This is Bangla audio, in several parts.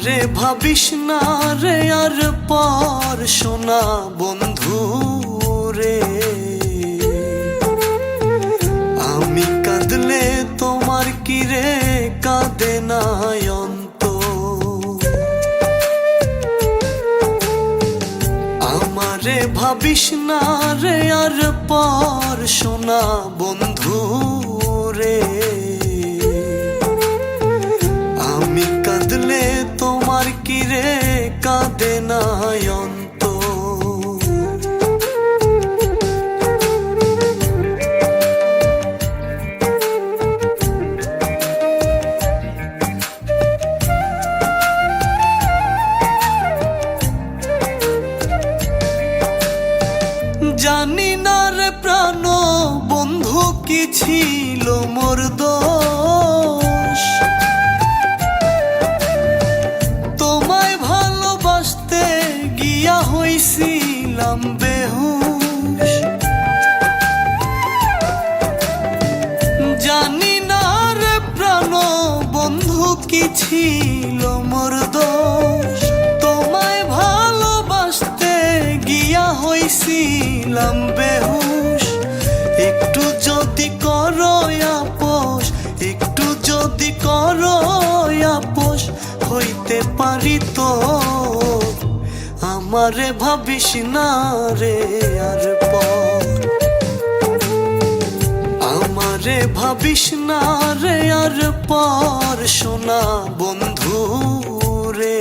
আমারে ভাবিস না রে আর পর সোনা বন্ধু রে, আমি কাঁদলে তোমার কি রে কাঁদে না অন্তর। আমারে ভাবিস না রে আর পর সোনা বন্ধু রে, আমি কাঁদলে তোমার কি রে কাঁদে না অন্তর। জানি না রে প্রাণ বন্ধু কি ছিল মোর দোষ, তোমায় ভালোবাসতে গিয়া হইছিলাম বেহুশ। জানি না রে প্রাণ বন্ধু কি ছিল মোর দোষ, তোমায় ভালোবাসতে গিয়া হইছিলাম বেহুশ। একটু যদি করো আপোষ, একটু যদি করো আপোষ, হইতে পারি তো। আমারে ভাবিস না রে আর পর, আমারে ভাবিস না রে আর পর সোনা বন্ধু রে,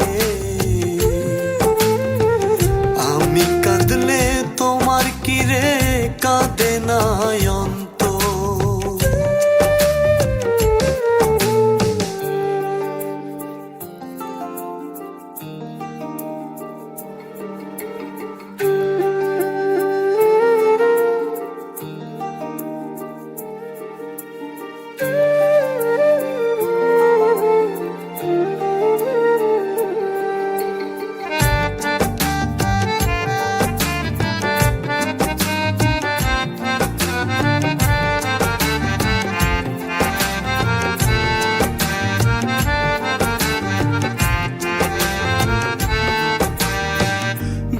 আমি কাঁদলে তোমার কি রে কাঁদে না অন্তর।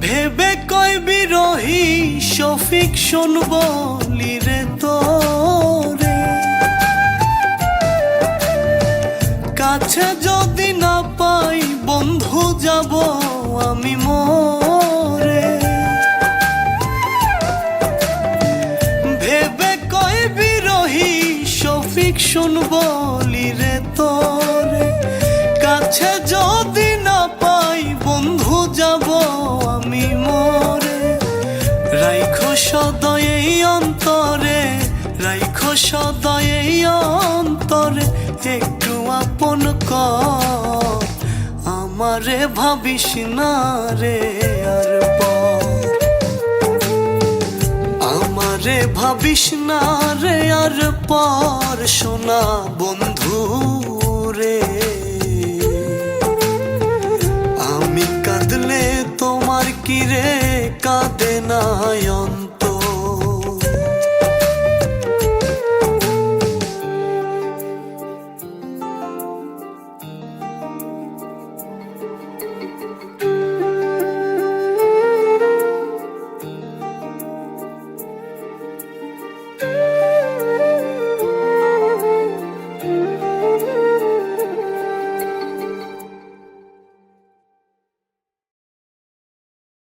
ভেবে কই বিরহী শফিক শুনব লিরে তোরে, কাছে যদি না পাই বন্ধু যাব আমি মরে। ভেবে কই বিরহী শফিক শুনব লিরে তোরে, কাছে যদি না পাই বন্ধু যাব আমি মরে। রাইখো সদয় এই অন্তরে, রাইখো সদয় এই অন্তরে, একটু আপন কর। আমারে ভাবিস না রে আর পর, আমারে ভাবিস না রে আর পর সোনা বন্ধু রে, আমি কাঁদলে তোমার কি রে কাঁদে না অন্তর।